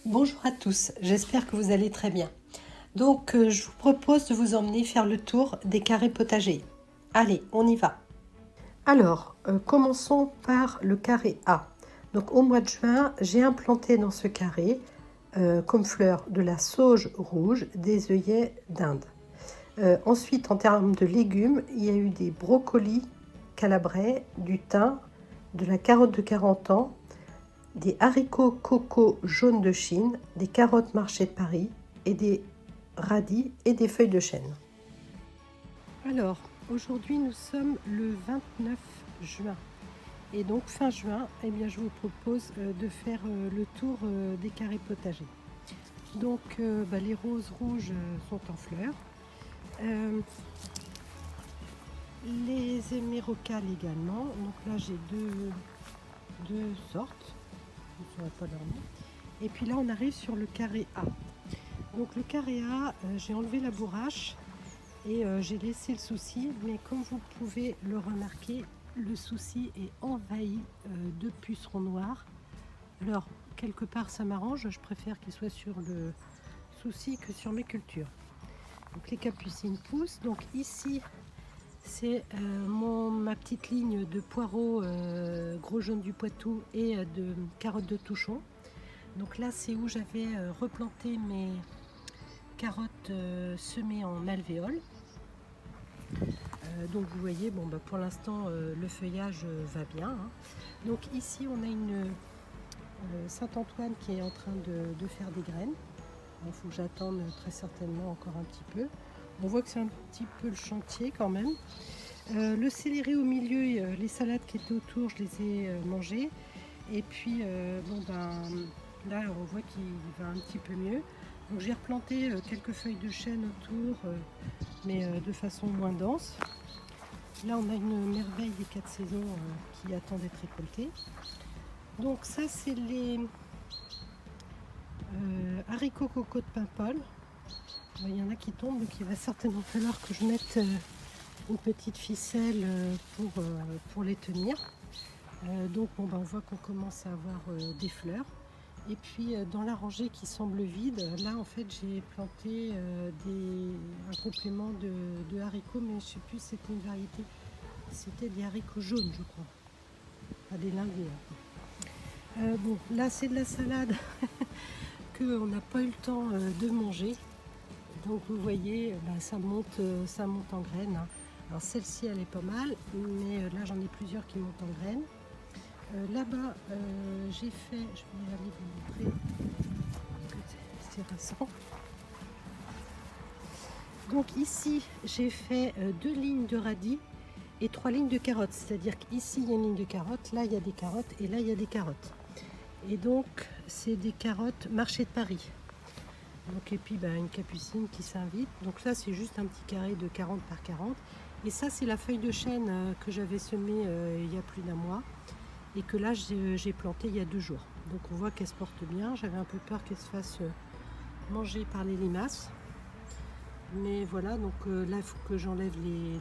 Bonjour à tous, j'espère que vous allez très bien. Donc, je vous propose de vous emmener faire le tour des carrés potagers. Allez, on y va. Alors, commençons par le carré A. Donc, au mois de juin, j'ai implanté dans ce carré, comme fleurs, de la sauge rouge, des œillets d'Inde. Ensuite, en termes de légumes, il y a eu des brocolis calabrais, du thym, de la carotte de 40 ans, des haricots coco jaunes de Chine, des carottes marché de Paris et des radis et des feuilles de chêne. Alors, aujourd'hui nous sommes le 29 juin et donc fin juin, eh bien, je vous propose de faire le tour des carrés potagers. Donc les roses rouges sont en fleurs, les émérocales également, donc là j'ai deux sortes. Je ne saurais pas leur nom. Et puis là, on arrive sur le carré A. Donc le carré A, j'ai enlevé la bourrache et j'ai laissé le souci. Mais comme vous pouvez le remarquer, le souci est envahi de pucerons noirs. Alors, quelque part, ça m'arrange. Je préfère qu'il soit sur le souci que sur mes cultures. Donc les capucines poussent. Donc ici, c'est ma petite ligne de poireaux gros jaune du Poitou et de carottes de Touchon. Donc là, c'est où j'avais replanté mes carottes semées en alvéole. Donc vous voyez, pour l'instant, le feuillage va bien. Donc ici, on a une Saint-Antoine qui est en train de faire des graines. Il faut que j'attende très certainement encore un petit peu. On voit que c'est un petit peu le chantier quand même. Le céleri au milieu, les salades qui étaient autour, je les ai mangées. Et puis, là, on voit qu'il va un petit peu mieux. Donc, j'ai replanté quelques feuilles de chêne autour, mais de façon moins dense. Là, on a une merveille des 4 saisons qui attend d'être récoltée. Donc, ça, c'est les haricots coco de Paimpol. Il y en a qui tombent, donc il va certainement falloir que je mette une petite ficelle pour les tenir. On voit qu'on commence à avoir des fleurs. Et puis dans la rangée qui semble vide, là en fait j'ai planté un complément de haricots, mais je ne sais plus si c'était une variété. C'était des haricots jaunes, je crois. Pas des lingués. Là c'est de la salade qu'on n'a pas eu le temps de manger. Donc vous voyez, ça monte en graines. Alors celle-ci elle est pas mal, mais là j'en ai plusieurs qui montent en graines. Là-bas j'ai fait, je vais aller vous montrer, c'est récent. Donc ici j'ai fait 2 lignes de radis et 3 lignes de carottes. C'est-à-dire qu'ici il y a une ligne de carottes, là il y a des carottes et là il y a des carottes. Et donc c'est des carottes marché de Paris. Donc, et puis une capucine qui s'invite. Donc là c'est juste un petit carré de 40 par 40. Et ça c'est la feuille de chêne que j'avais semée il y a plus d'un mois. Et que là j'ai planté il y a 2 jours. Donc on voit qu'elle se porte bien. J'avais un peu peur qu'elle se fasse manger par les limaces. Mais voilà, donc là il faut que j'enlève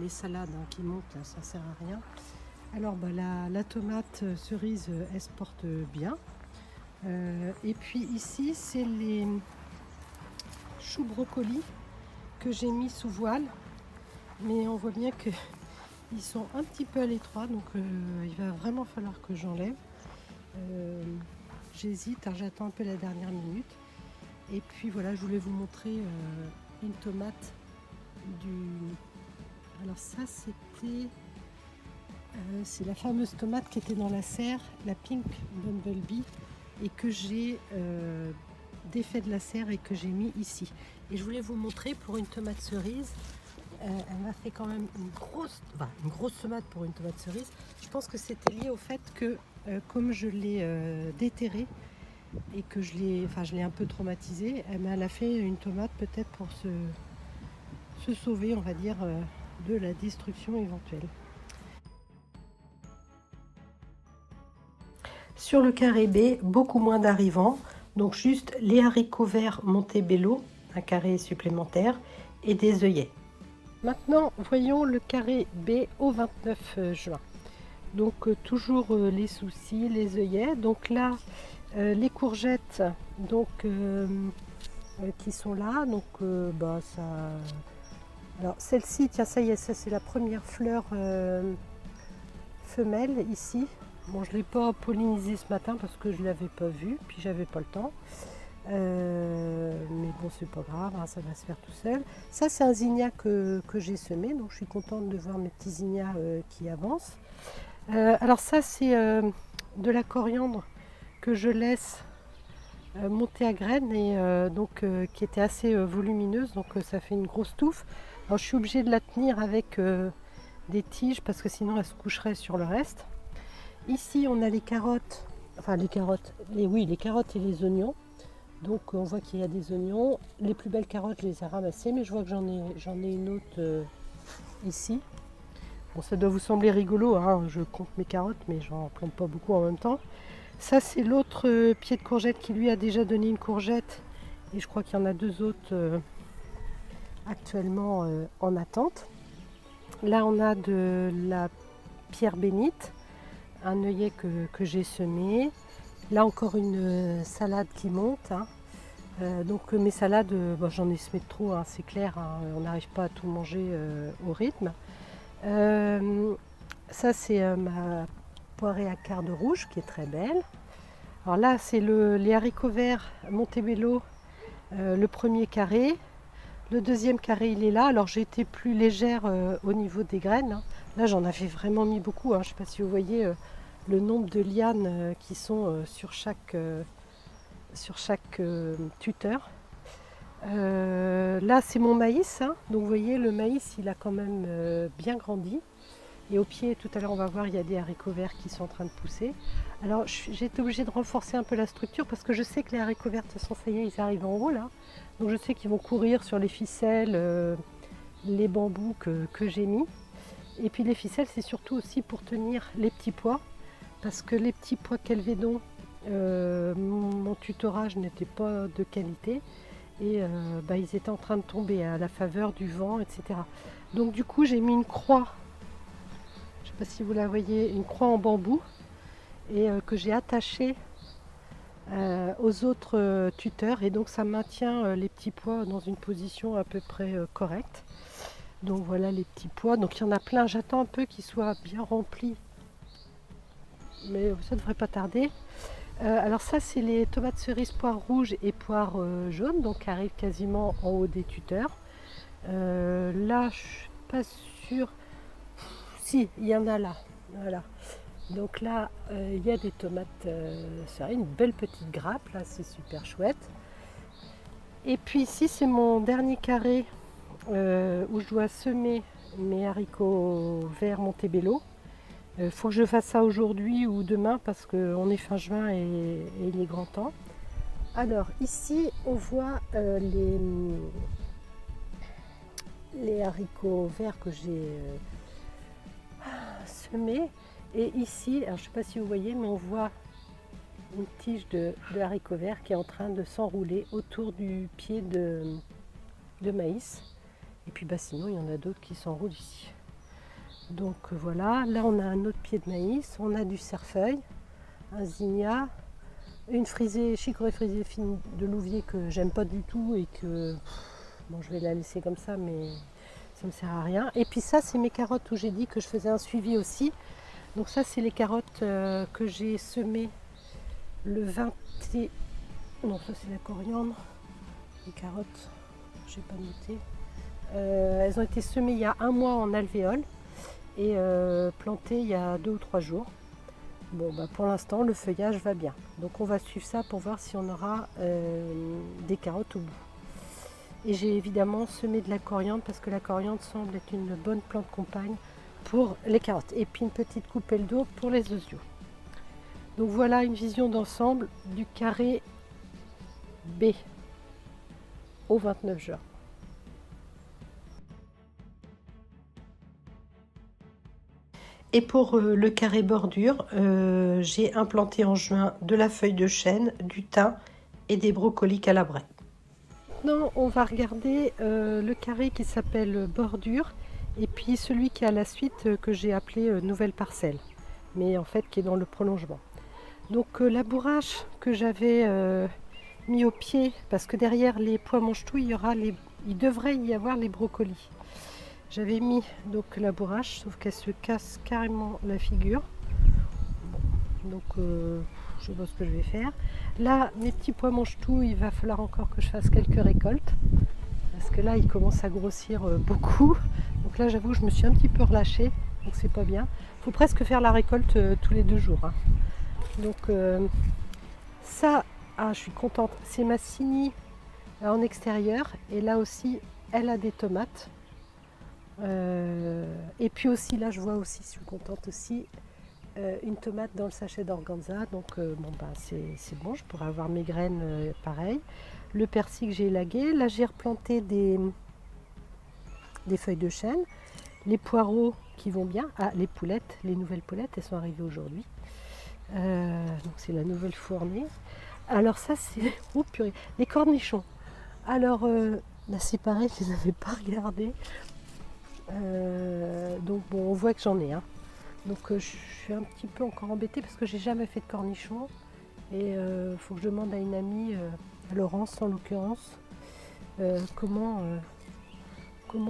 les salades qui montent, là, ça sert à rien. Alors la tomate cerise, elle se porte bien. Et puis ici c'est les choux brocolis que j'ai mis sous voile. Mais on voit bien que ils sont un petit peu à l'étroit, donc il va vraiment falloir que j'enlève. J'hésite, j'attends un peu la dernière minute. Et puis voilà, je voulais vous montrer une tomate Alors ça c'était... c'est la fameuse tomate qui était dans la serre, la Pink Bumblebee, et que j'ai défait de la serre et que j'ai mis ici. Et je voulais vous montrer pour une tomate cerise. Elle m'a fait quand même une grosse tomate pour une tomate cerise. Je pense que c'était lié au fait que comme je l'ai déterrée et que je l'ai un peu traumatisée, elle a fait une tomate peut-être pour se sauver, on va dire, de la destruction éventuelle. Sur le carré B, beaucoup moins d'arrivants, donc juste les haricots verts Montebello, un carré supplémentaire, et des œillets. Maintenant, voyons le carré B au 29 juin. Donc toujours les soucis, les œillets. Donc là, Les courgettes donc qui sont là, donc ça. Alors celle-ci, tiens, ça y est, ça c'est la première fleur femelle ici. Bon, je ne l'ai pas pollinisée ce matin parce que je ne l'avais pas vue, puis j'avais pas le temps. Mais bon, c'est pas grave, hein, ça va se faire tout seul. Ça, c'est un zinnia que j'ai semé, donc je suis contente de voir mes petits zinnias qui avancent. Alors ça, c'est de la coriandre que je laisse monter à graines et qui était assez volumineuse, donc ça fait une grosse touffe. Alors je suis obligée de la tenir avec des tiges parce que sinon elle se coucherait sur le reste. Ici, on a les carottes, enfin les carottes, les carottes et les oignons. Donc on voit qu'il y a des oignons. Les plus belles carottes, je les ai ramassées, mais je vois que j'en ai une autre ici. Bon, ça doit vous sembler rigolo, hein, je compte mes carottes, mais j'en plante pas beaucoup en même temps. Ça, c'est l'autre pied de courgette qui lui a déjà donné une courgette. Et je crois qu'il y en a deux autres actuellement en attente. Là, on a de la pierre bénite, un œillet que j'ai semé. Là encore une salade qui monte. Hein. Donc mes salades, j'en ai semé trop, hein, c'est clair, hein, on n'arrive pas à tout manger au rythme. Ça c'est ma poirée à quart de rouge qui est très belle. Alors là c'est les haricots verts Montebello, le premier carré. Le deuxième carré il est là. Alors j'ai été plus légère au niveau des graines. Hein. Là j'en avais vraiment mis beaucoup. Hein. Je ne sais pas si vous voyez le nombre de lianes qui sont sur chaque tuteur. Là c'est mon maïs. Hein. Donc vous voyez le maïs il a quand même bien grandi. Et au pied, tout à l'heure, on va voir, il y a des haricots verts qui sont en train de pousser. Alors, j'ai été obligée de renforcer un peu la structure parce que je sais que les haricots verts, de toute façon, ça y est, ils arrivent en haut là. Donc, je sais qu'ils vont courir sur les ficelles, les bambous que j'ai mis. Et puis, les ficelles, c'est surtout aussi pour tenir les petits pois. Parce que les petits pois Kelvedon, mon tutorage n'était pas de qualité. Et ils étaient en train de tomber à la faveur du vent, etc. Donc, du coup, j'ai mis une croix. Je ne sais pas si vous la voyez, une croix en bambou et que j'ai attachée aux autres tuteurs et donc ça maintient les petits pois dans une position à peu près correcte. Donc voilà les petits pois, donc il y en a plein, j'attends un peu qu'ils soient bien remplis mais ça ne devrait pas tarder. Alors ça c'est les tomates cerises poires rouges et poires jaunes, donc qui arrivent quasiment en haut des tuteurs. Là je suis pas sûre. Si, il y en a là. Voilà. Donc là, il y a des tomates, c'est une belle petite grappe, là, c'est super chouette. Et puis ici, c'est mon dernier carré où je dois semer mes haricots verts Montebello. Il faut que je fasse ça aujourd'hui ou demain parce qu'on est fin juin et il est grand temps. Alors ici, on voit les haricots verts que j'ai semés. Et ici, alors je ne sais pas si vous voyez, mais on voit une tige de haricots verts qui est en train de s'enrouler autour du pied de maïs. Et puis sinon, il y en a d'autres qui s'enroulent ici. Donc voilà, là on a un autre pied de maïs, on a du cerfeuil, un zinnia, une chicorée frisée fine de louvier que j'aime pas du tout et que je vais la laisser comme ça, mais ça me sert à rien. Et puis ça, c'est mes carottes où j'ai dit que je faisais un suivi aussi. Donc ça, c'est les carottes que j'ai semées le 20... Non, ça c'est la coriandre. Les carottes, je n'ai pas noté. Elles ont été semées il y a un mois en alvéole et plantées il y a 2 ou 3 jours. Bon, pour l'instant, le feuillage va bien. Donc on va suivre ça pour voir si on aura des carottes au bout. Et j'ai évidemment semé de la coriandre parce que la coriandre semble être une bonne plante compagne pour les carottes. Et puis une petite coupelle d'eau pour les osios. Donc voilà une vision d'ensemble du carré B au 29 juin. Et pour le carré bordure, j'ai implanté en juin de la feuille de chêne, du thym et des brocolis calabrais. Maintenant, on va regarder le carré qui s'appelle bordure et puis celui qui est à la suite que j'ai appelé nouvelle parcelle, mais en fait qui est dans le prolongement. Donc la bourrache que j'avais mis au pied, parce que derrière les pois mange-tout, il devrait y avoir les brocolis. J'avais mis donc la bourrache, sauf qu'elle se casse carrément la figure. Donc je sais pas ce que je vais faire. Là, mes petits pois mange-tout, il va falloir encore que je fasse quelques récoltes. Parce que là, ils commencent à grossir beaucoup. Donc là, j'avoue, je me suis un petit peu relâchée. Donc c'est pas bien. Il faut presque faire la récolte tous les 2 jours. Hein. Donc ça, je suis contente. C'est ma Cini en extérieur. Et là aussi, elle a des tomates. Et puis aussi, là, je vois aussi, je suis contente aussi, une tomate dans le sachet d'organza. Donc bon, bah, c'est bon, je pourrais avoir mes graines pareil. Le persil que j'ai élagué. Là, j'ai replanté des feuilles de chêne. Les poireaux qui vont bien. Ah, les poulettes, les nouvelles poulettes, elles sont arrivées aujourd'hui. Donc c'est la nouvelle fournée. Alors ça, c'est... Oh purée, les cornichons. Alors, là, c'est pareil, je ne les avais pas regardés. Donc bon, on voit que j'en ai. Hein. Donc je suis un petit peu encore embêtée parce que j'ai jamais fait de cornichons. Et il faut que je demande à une amie, à Laurence en l'occurrence, comment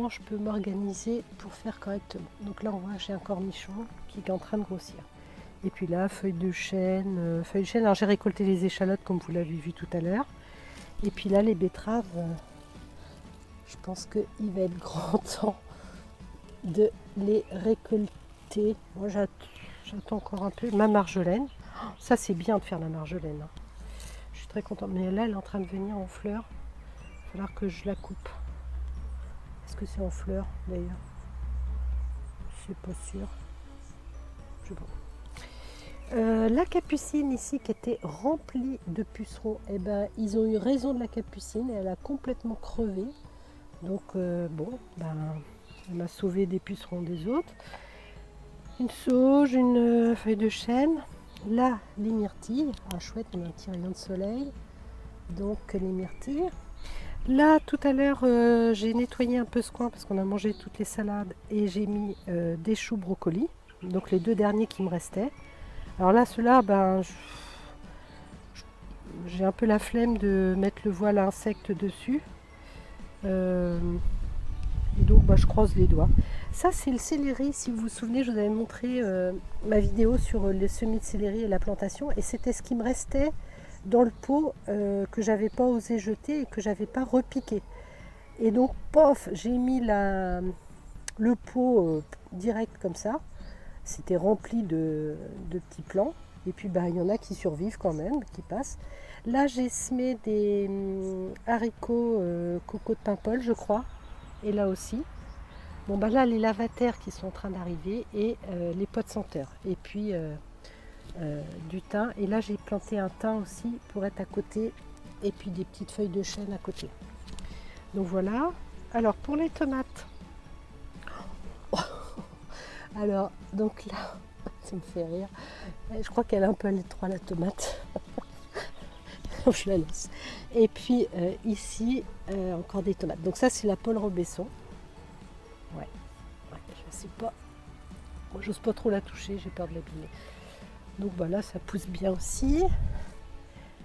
je peux m'organiser pour faire correctement. Donc là, on voit que j'ai un cornichon qui est en train de grossir. Et puis là, feuilles de chêne. Alors j'ai récolté les échalotes comme vous l'avez vu tout à l'heure. Et puis là, les betteraves, je pense qu'il va être grand temps de les récolter. Moi, j'attends encore un peu. Ma marjolaine. Oh, ça, c'est bien de faire la marjolaine. Hein. Je suis très contente. Mais là, elle est en train de venir en fleurs. Il va falloir que je la coupe. Est-ce que c'est en fleurs d'ailleurs? Je suis pas sûre. Je sais pas. La capucine ici qui était remplie de pucerons, eh ben, ils ont eu raison de la capucine. Elle a complètement crevé. Donc bon, ben, elle m'a sauvé des pucerons des autres. Une sauge, une feuille de chêne. Là, les myrtilles. Ah chouette, on a un petit rayon de soleil. Donc les myrtilles. Là, tout à l'heure, j'ai nettoyé un peu ce coin parce qu'on a mangé toutes les salades et j'ai mis des choux brocolis. Donc les 2 derniers qui me restaient. Alors là, ceux-là, ben, j'ai un peu la flemme de mettre le voile à insectes dessus. Et donc bah, je croise les doigts. Ça c'est le céleri, si vous vous souvenez, je vous avais montré ma vidéo sur les semis de céleri et la plantation. Et c'était ce qui me restait dans le pot que j'avais pas osé jeter et que j'avais pas repiqué. Et donc pof, j'ai mis le pot direct comme ça. C'était rempli de petits plants. Et puis bah, il y en a qui survivent quand même, qui passent. Là j'ai semé des haricots coco de Paimpol, je crois. Et là aussi. Bon bah là les lavataires qui sont en train d'arriver et les pots de senteur. Et puis du thym. Et là j'ai planté un thym aussi pour être à côté. Et puis des petites feuilles de chêne à côté. Donc voilà. Alors pour les tomates. Alors donc là, ça me fait rire. Je crois qu'elle est un peu à l'étroit la tomate. Je la laisse. Et puis ici encore des tomates. Donc ça c'est la Paul Robesson. Ouais, je sais pas. Moi j'ose pas trop la toucher, j'ai peur de l'abîmer. Donc voilà, ça pousse bien aussi.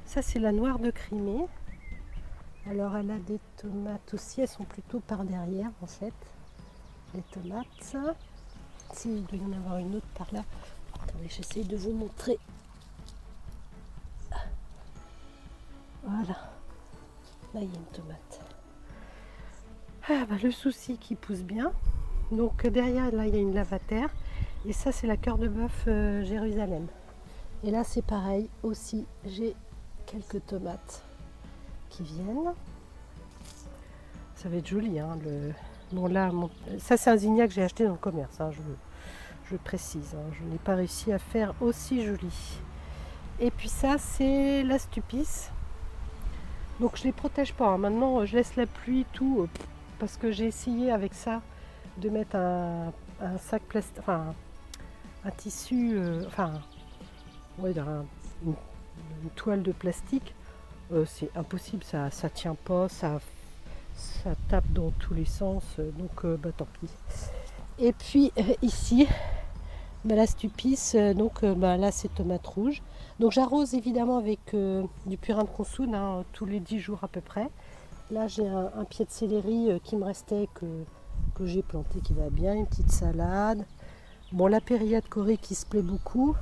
Ça c'est la Noire de Crimée. Alors elle a des tomates aussi, elles sont plutôt par derrière en fait. Les tomates. Si, il doit y en avoir une autre par là. Attendez, j'essaie de vous montrer. Voilà. Là, il y a une tomate. Ah, bah, le souci qui pousse bien. Donc derrière, là, il y a une lavataire. Et ça, c'est la cœur de bœuf Jérusalem. Et là, c'est pareil. Aussi, j'ai quelques tomates qui viennent. Ça va être joli, hein, Bon là, ça c'est un zinnia que j'ai acheté dans le commerce, hein, je précise. Hein, je n'ai pas réussi à faire aussi joli. Et puis ça c'est l'astupice. Donc je ne les protège pas. Hein. Maintenant je laisse la pluie tout parce que j'ai essayé avec ça de mettre un sac plastique, enfin un tissu, ouais, une toile de plastique. C'est impossible, ça tient pas, ça tape dans tous les sens, donc bah, tant pis. Et puis ici, bah, la stupisse, bah, là c'est tomate rouge. Donc j'arrose évidemment avec du purin de consoude, hein, tous les 10 jours à peu près. Là j'ai un pied de céleri qui me restait, que j'ai planté, qui va bien, une petite salade. Bon, la périlla de Corée qui se plaît beaucoup.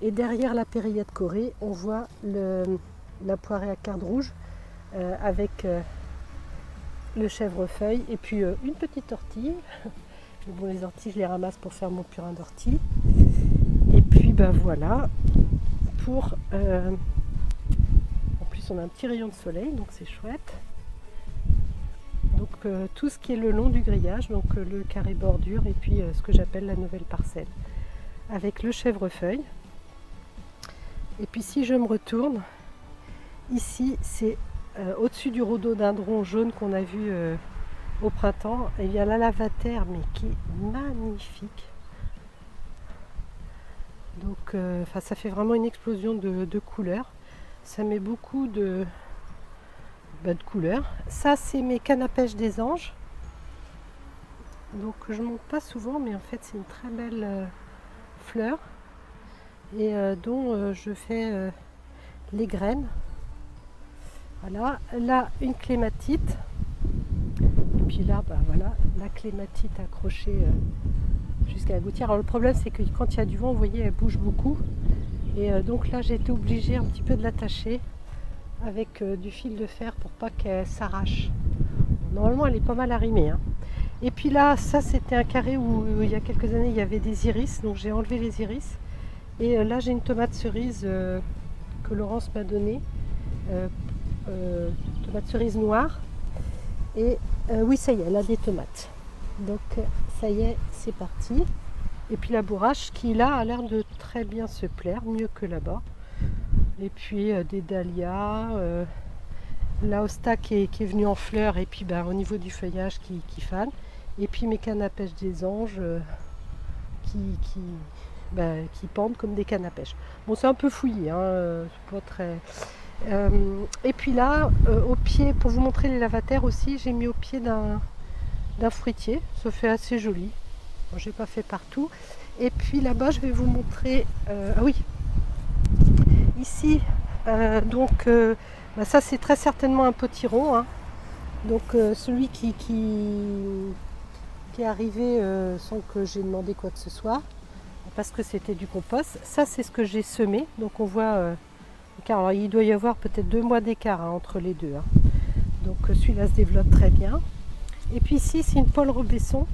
Et derrière la périlla de Corée, on voit la poirée à carde rouge avec le chèvrefeuille et puis une petite ortie. Bon, les orties, je les ramasse pour faire mon purin d'ortie. Et puis, ben voilà. En plus, on a un petit rayon de soleil, donc c'est chouette. Donc, tout ce qui est le long du grillage, donc le carré bordure et puis ce que j'appelle la nouvelle parcelle. Avec le chèvrefeuille. Et puis, si je me retourne, ici, c'est au-dessus du rhododendron jaune qu'on a vu au printemps, il y a la lavater, mais qui est magnifique. Donc ça fait vraiment une explosion de couleurs. Ça met beaucoup de couleurs. Ça, c'est mes cannes à pêche des anges. Donc je ne monte pas souvent, mais en fait c'est une très belle fleur et dont je fais les graines. Voilà, là une clématite. Et puis là, bah, voilà, la clématite accrochée jusqu'à la gouttière. Alors le problème, c'est que quand il y a du vent, vous voyez, elle bouge beaucoup. Et donc là, j'ai été obligée un petit peu de l'attacher avec du fil de fer pour pas qu'elle s'arrache. Normalement, elle est pas mal arrimée, hein. Et puis là, ça, c'était un carré où il y a quelques années, il y avait des iris. Donc j'ai enlevé les iris. Et là, j'ai une tomate cerise que Laurence m'a donnée. Tomate cerise noire. Et oui, ça y est, elle a des tomates. Donc ça y est, c'est parti. Et puis la bourrache qui là a l'air de très bien se plaire, mieux que là-bas. Et puis des dahlias, la hosta qui est venue en fleurs et puis au niveau du feuillage qui fane. Et puis mes cannes à pêche des anges qui pendent comme des cannes à pêche. Bon, c'est un peu fouillé, hein, c'est pas très... et puis là, au pied, pour vous montrer les lavataires aussi, j'ai mis au pied d'un fruitier. Ça fait assez joli. Bon, j'ai pas fait partout. Et puis là-bas, je vais vous montrer... ah oui, ici, ça c'est très certainement un potiron, hein. Donc celui qui est arrivé sans que j'ai demandé quoi que ce soit, parce que c'était du compost. Ça, c'est ce que j'ai semé. Donc on voit... alors, il doit y avoir peut-être 2 mois d'écart, hein, entre les deux, hein. Donc celui-là se développe très bien. Et puis ici, c'est une Paul Robesson.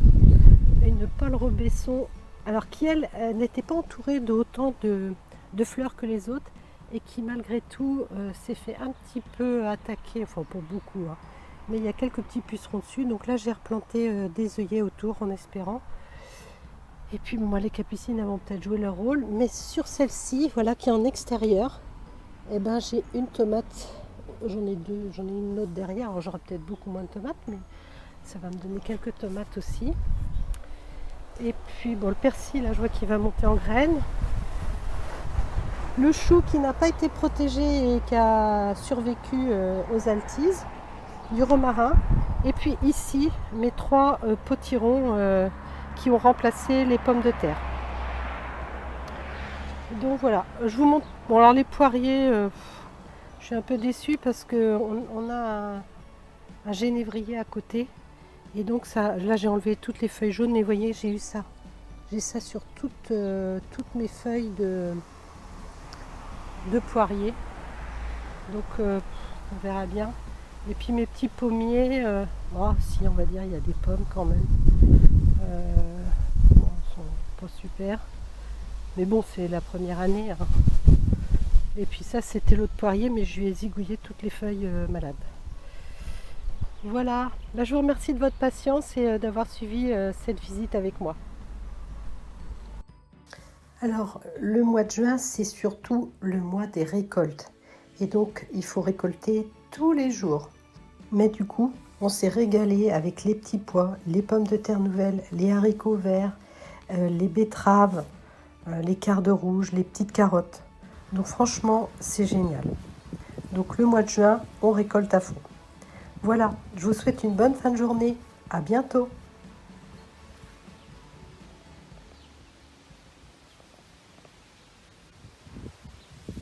Une Paul Robesson, alors qui elle n'était pas entourée d'autant de fleurs que les autres et qui malgré tout s'est fait un petit peu attaquer, enfin pas beaucoup, hein, mais il y a quelques petits pucerons dessus. Donc là, j'ai replanté des œillets autour en espérant. Et puis moi, les capucines vont peut-être jouer leur rôle, mais sur celle-ci, voilà, qui est en extérieur, et j'ai une tomate. J'en ai deux, j'en ai une autre derrière. Alors j'aurai peut-être beaucoup moins de tomates, mais ça va me donner quelques tomates aussi. Et puis bon, le persil, là, je vois qu'il va monter en graines. Le chou qui n'a pas été protégé et qui a survécu aux altises. Du romarin. Et puis ici, mes 3 potirons qui ont remplacé les pommes de terre. Donc voilà, je vous montre. Bon, alors les poiriers, je suis un peu déçue parce qu'on a un génévrier à côté. Et donc ça, là j'ai enlevé toutes les feuilles jaunes, mais vous voyez, j'ai eu ça. J'ai ça sur toutes mes feuilles de poirier. Donc on verra bien. Et puis mes petits pommiers, si on va dire, il y a des pommes quand même. Bon, ils sont pas super. Mais bon, c'est la première année, hein. Et puis ça, c'était l'autre poirier, mais je lui ai zigouillé toutes les feuilles malades. Voilà, je vous remercie de votre patience et d'avoir suivi cette visite avec moi. Alors, le mois de juin, c'est surtout le mois des récoltes. Et donc, il faut récolter tous les jours. Mais du coup, on s'est régalé avec les petits pois, les pommes de terre nouvelles, les haricots verts, les betteraves, les cardes rouges, les petites carottes. Donc franchement, c'est génial. Donc le mois de juin, on récolte à fond. Voilà, je vous souhaite une bonne fin de journée. À bientôt.